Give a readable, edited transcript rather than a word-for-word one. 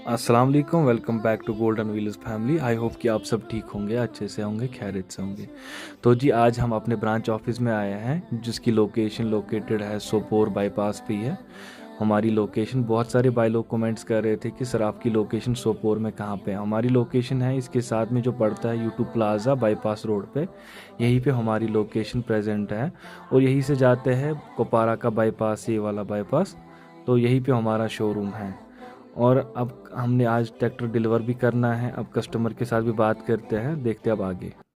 अस्सलाम वालेकुम, welcome back to Golden Wheels family. I hope कि आप सब ठीक होंगे, अच्छे से होंगे, खैरियत से होंगे। तो जी आज हम अपने ब्रांच ऑफिस में आए हैं जिसकी लोकेशन लोकेटेड है सोपोर बाईपास पे ही है। हमारी लोकेशन, बहुत सारे भाई लोग कमेंट्स कर रहे थे कि सर आपकी लोकेशन सोपोर में कहाँ पे है। हमारी लोकेशन है इसके साथ में जो पड़ता है यूट्यूब प्लाजा बाईपास रोड पे, यहीं पे हमारी लोकेशन प्रेजेंट है। और यहीं से जाते हैं कोपारा का बाईपास, ये वाला बाईपास, तो यहीं पे हमारा शोरूम है। और अब हमने आज ट्रैक्टर डिलीवर भी करना है। अब कस्टमर के साथ भी बात करते हैं, देखते हैं अब आगे।